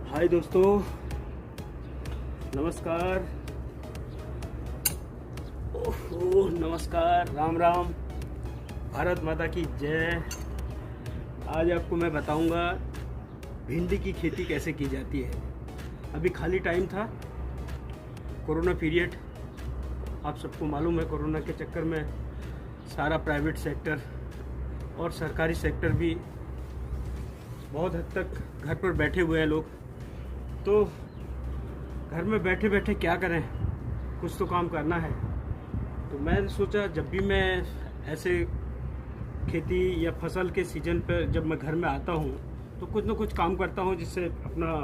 हाय दोस्तों, नमस्कार। ओहो नमस्कार, राम राम, भारत माता की जय। आज आपको मैं बताऊंगा भिंडी की खेती कैसे की जाती है। अभी खाली टाइम था, कोरोना पीरियड, आप सबको मालूम है। कोरोना के चक्कर में सारा प्राइवेट सेक्टर और सरकारी सेक्टर भी बहुत हद तक घर पर बैठे हुए हैं लोग। तो घर में बैठे बैठे क्या करें, कुछ तो काम करना है। तो मैंने सोचा जब भी मैं ऐसे खेती या फसल के सीजन पर जब मैं घर में आता हूँ तो कुछ ना कुछ काम करता हूँ जिससे अपना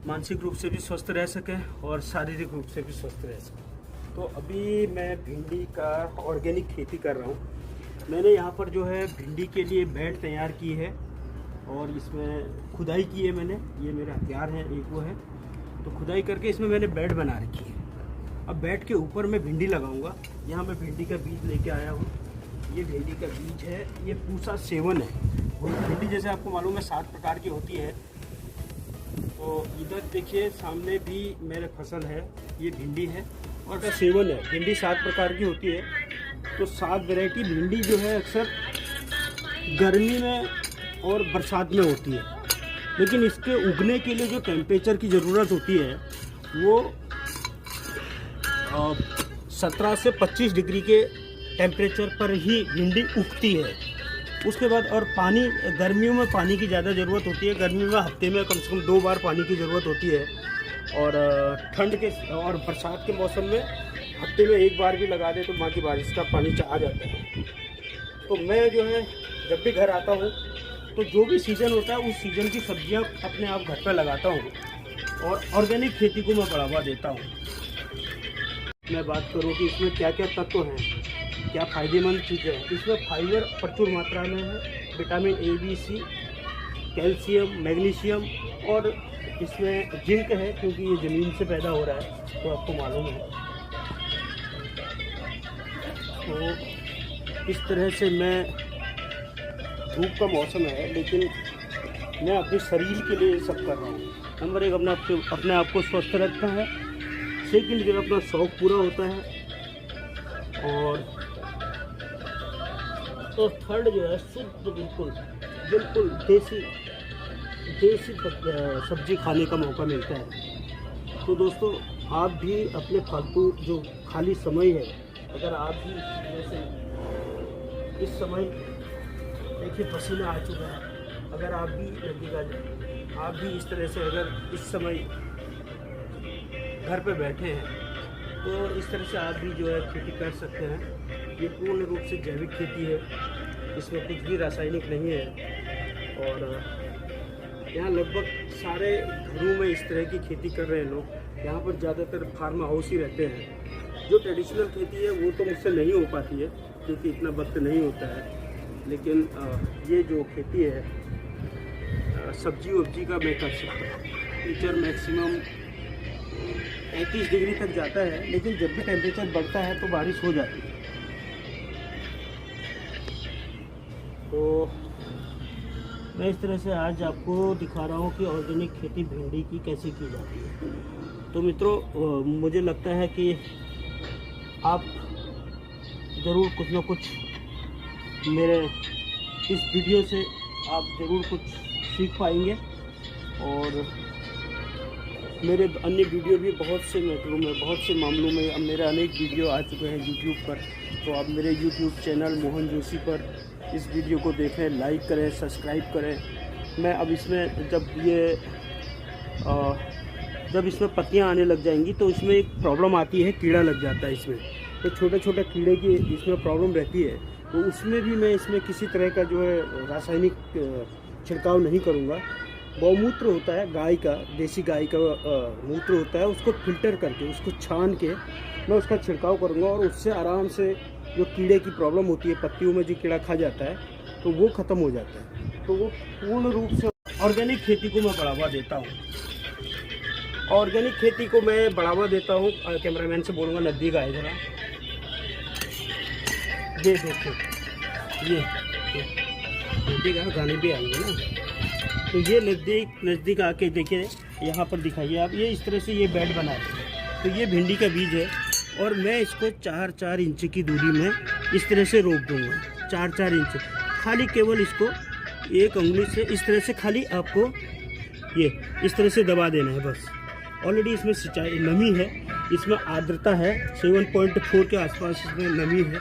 मानसिक रूप से भी स्वस्थ रह सके और शारीरिक रूप से भी स्वस्थ रह सके। तो अभी मैं भिंडी का ऑर्गेनिक खेती कर रहा हूँ। मैंने यहाँ पर जो है भिंडी के लिए बेड तैयार की है और इसमें खुदाई की है मैंने। ये मेरा हथियार है, एक वो है। तो खुदाई करके इसमें मैंने बेड बना रखी है। अब बेड के ऊपर मैं भिंडी लगाऊंगा। यहाँ मैं भिंडी का बीज लेके आया हूँ। ये भिंडी का बीज है, ये पूसा सेवन है। भिंडी जैसे आपको मालूम है 7 प्रकार की होती है। तो इधर देखिए सामने भी मेरे फसल है, ये भिंडी है और का सेवन है। भिंडी 7 प्रकार की होती है। तो 7 वैरायटी भिंडी जो है अक्सर गर्मी में और बरसात में होती है, लेकिन इसके उगने के लिए जो टेम्परेचर की ज़रूरत होती है वो 17 से 25 डिग्री के टेम्परेचर पर ही भिंडी उगती है। उसके बाद और पानी, गर्मियों में पानी की ज़्यादा ज़रूरत होती है। गर्मियों में हफ्ते में कम से कम 2 बार पानी की ज़रूरत होती है और ठंड के और बरसात के मौसम में हफ्ते में 1 बार भी लगा दे तो माँ की बारिश का पानी आ जाता है। तो मैं जो है जब भी घर आता हूँ तो जो भी सीज़न होता है उस सीज़न की सब्जियाँ अपने आप घर पर लगाता हूँ और ऑर्गेनिक खेती को मैं बढ़ावा देता हूँ। मैं बात करूँ कि इसमें क्या क्या तत्व हैं, क्या फ़ायदेमंद चीज़ें हैं। इसमें फाइबर प्रचुर मात्रा में है, vitamin A, B, C, calcium, magnesium और इसमें जिंक है क्योंकि ये ज़मीन से पैदा हो रहा है, तो आपको मालूम है। तो इस तरह से मैं, धूप का मौसम है लेकिन मैं अपने शरीर के लिए सब कर रहा हूँ। नंबर 1 अपने आप को स्वस्थ रखना है। सेकंड जो अपना शौक़ पूरा होता है और तो थर्ड जो है शुद्ध बिल्कुल देसी सब्जी खाने का मौका मिलता है। तो दोस्तों आप भी अपने फालतू जो खाली समय है, अगर आप भी जैसे इस समय देखिए पसीना आ चुका है, अगर आप भी लगेगा, आप भी इस तरह से अगर इस समय घर पे बैठे हैं तो इस तरह से आप भी जो है खेती कर सकते हैं। ये पूर्ण रूप से जैविक खेती है, इसमें कुछ भी रासायनिक नहीं है और यहाँ लगभग सारे घरों में इस तरह की खेती कर रहे हैं लोग। यहाँ पर ज़्यादातर फार्म हाउस ही रहते हैं। जो ट्रेडिशनल खेती है वो तो मुझसे नहीं हो पाती है क्योंकि इतना वक्त नहीं होता है, लेकिन ये जो खेती है सब्जी वब्जी का मैं कर सकता हूँ। टेम्परेचर मैक्सिमम 35 डिग्री तक जाता है, लेकिन जब भी टेम्परेचर बढ़ता है तो बारिश हो जाती है। तो मैं इस तरह से आज आपको दिखा रहा हूँ कि ऑर्गेनिक खेती भिंडी की कैसे की जाती है। तो मित्रों मुझे लगता है कि आप ज़रूर कुछ ना कुछ मेरे इस वीडियो से आप ज़रूर कुछ सीख पाएंगे और मेरे अन्य वीडियो भी बहुत से मैटरों में, बहुत से मामलों में अब मेरे अनेक वीडियो आ चुके हैं यूट्यूब पर। तो आप मेरे यूट्यूब चैनल मोहन जोशी पर इस वीडियो को देखें, लाइक करें, सब्सक्राइब करें। मैं अब इसमें जब इसमें पत्तियां आने लग जाएंगी तो इसमें एक प्रॉब्लम आती है, कीड़ा लग जाता है इसमें। तो छोटे छोटे कीड़े की इसमें प्रॉब्लम रहती है, तो उसमें भी मैं इसमें किसी तरह का जो है रासायनिक छिड़काव नहीं करूँगा। गौमूत्र होता है गाय का, देसी गाय का मूत्र होता है, उसको फिल्टर करके, उसको छान के मैं उसका छिड़काव करूँगा और उससे आराम से जो कीड़े की प्रॉब्लम होती है, पत्तियों में जो कीड़ा खा जाता है, तो वो ख़त्म हो जाता है। तो वो पूर्ण रूप से ऑर्गेनिक खेती को मैं बढ़ावा देता हूँ। ऑर्गेनिक खेती को मैं बढ़ावा देता हूँ। कैमरामैन से बोलूँगा नज़दीक आए ज़रा। ये देखो, ये देखिएगा, गाने भी आएंगे ना। तो ये नज़दीक आके देखिए, यहाँ पर दिखाइए आप, ये इस तरह से ये बेड बना है। तो ये भिंडी का बीज है और मैं इसको 4-4 इंच की दूरी में इस तरह से रोप दूँगा। 4-4 इंच, खाली केवल इसको एक उंगली से इस तरह से खाली आपको ये इस तरह से दबा देना है बस। ऑलरेडी इसमें सिंचाई नमी है, इसमें आर्द्रता है 7.4 के आसपास इसमें नमी है।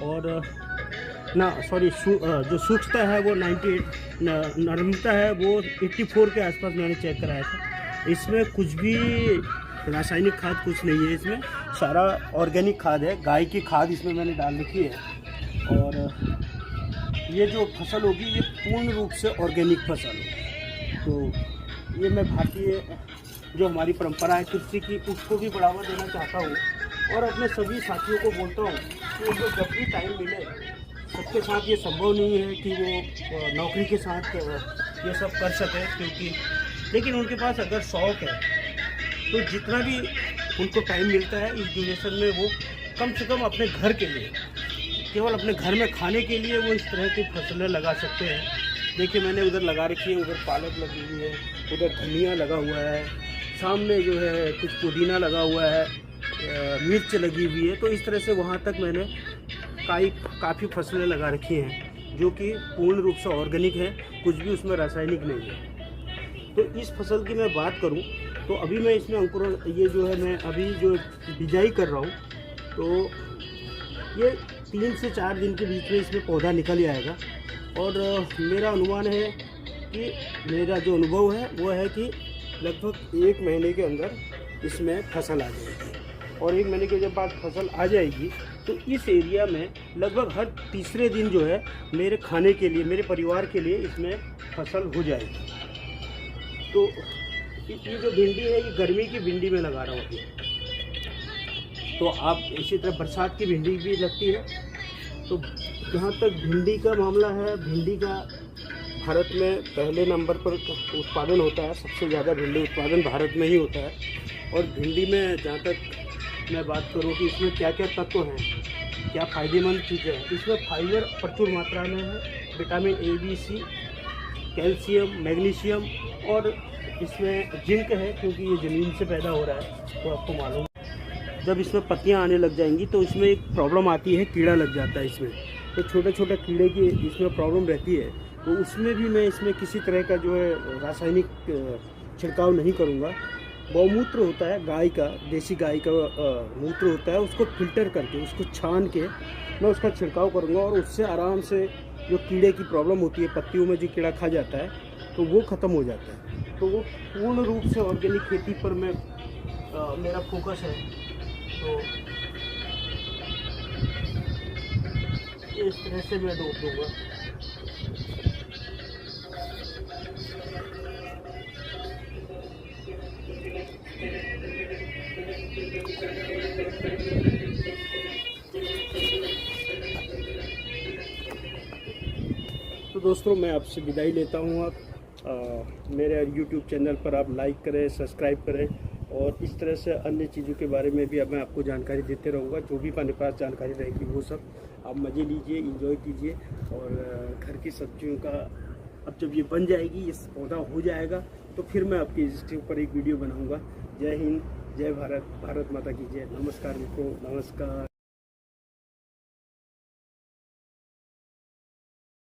और जो सूखता है वो 98, नरमता है वो 84 के आसपास मैंने चेक कराया था। इसमें कुछ भी रासायनिक खाद कुछ नहीं है, इसमें सारा ऑर्गेनिक खाद है, गाय की खाद इसमें मैंने डाल रखी है। और ये जो फसल होगी ये पूर्ण रूप से ऑर्गेनिक फसल है। तो ये मैं भारतीय जो हमारी परंपरा है कृषि की, उसको भी बढ़ावा देना चाहता हूँ और अपने सभी साथियों को बोलता हूँ कि उनको जब भी टाइम मिले, सबके साथ ये संभव नहीं है कि वो नौकरी के साथ ये सब कर सके, क्योंकि लेकिन उनके पास अगर शौक़ है तो जितना भी उनको टाइम मिलता है इस ड्यूरेशन में वो कम से कम अपने घर के लिए, केवल अपने घर में खाने के लिए वो इस तरह की फसलें लगा सकते हैं। देखिए मैंने उधर लगा रखी है, उधर पालक लगी हुई है, उधर धनिया लगा हुआ है, सामने जो है कुछ पुदीना लगा हुआ है, मिर्च लगी हुई है। तो इस तरह से वहाँ तक मैंने काफ़ी फसलें लगा रखी हैं जो कि पूर्ण रूप से ऑर्गेनिक है, कुछ भी उसमें रासायनिक नहीं है। तो इस फसल की मैं बात करूं तो अभी मैं इसमें अंकुरण, ये जो है मैं अभी जो बिजाई कर रहा हूं, तो ये 3 से 4 दिन के बीच में इसमें पौधा निकल आएगा। और मेरा अनुमान है कि मेरा जो अनुभव है वो है कि लगभग 1 महीने के अंदर इसमें फसल आ जाएगी। और 1 महीने के जब बाद फसल आ जाएगी तो इस एरिया में लगभग हर तीसरे दिन जो है मेरे खाने के लिए, मेरे परिवार के लिए इसमें फसल हो जाएगी। तो ये जो भिंडी है ये गर्मी की भिंडी में लगा रहा हूँ अभी। तो आप इसी तरह बरसात की भिंडी भी लगती है। तो जहाँ तक भिंडी का मामला है, भिंडी का भारत में पहले नंबर पर उत्पादन होता है, सबसे ज़्यादा भिंडी उत्पादन भारत में ही होता है। और भिंडी में जहाँ तक मैं बात करूँ कि इसमें क्या क्या तत्व हैं, क्या फ़ायदेमंद चीज़ें हैं, इसमें फाइबर प्रचुर मात्रा में है, vitamin A, B, C, calcium, magnesium, और इसमें जिंक है क्योंकि ये ज़मीन से पैदा हो रहा है। तो आपको मालूम, जब इसमें पत्तियां आने लग जाएंगी तो इसमें एक प्रॉब्लम आती है, कीड़ा लग जाता है इसमें। तो छोटे छोटे कीड़े की इसमें प्रॉब्लम रहती है, तो उसमें भी मैं इसमें किसी तरह का जो है रासायनिक छिड़काव नहीं करूँगा। गौमूत्र होता है गाय का, देसी गाय का मूत्र होता है, उसको फिल्टर करके, उसको छान के मैं उसका छिड़काव करूँगा और उससे आराम से जो कीड़े की प्रॉब्लम होती है, पत्तियों में जो कीड़ा खा जाता है, तो वो ख़त्म हो जाता है। तो वो पूर्ण रूप से ऑर्गेनिक खेती पर मेरा फोकस है। तो इस तरह से मैं रोक दूँगा। तो दोस्तों मैं आपसे विदाई लेता हूँ। आप मेरे YouTube चैनल पर आप लाइक करें, सब्सक्राइब करें, और इस तरह से अन्य चीज़ों के बारे में भी अब मैं आपको जानकारी देते रहूँगा। जो भी मेरे पास जानकारी रहेगी वो सब आप मज़े लीजिए, इंजॉय कीजिए। और घर की सब्जियों का अब जब ये बन जाएगी, ये पौधा हो जाएगा, तो फिर मैं आपके इसके ऊपर एक वीडियो बनाऊँगा। जय हिंद, जय भारत, भारत माता की जय। नमस्कार मित्रों, नमस्कार।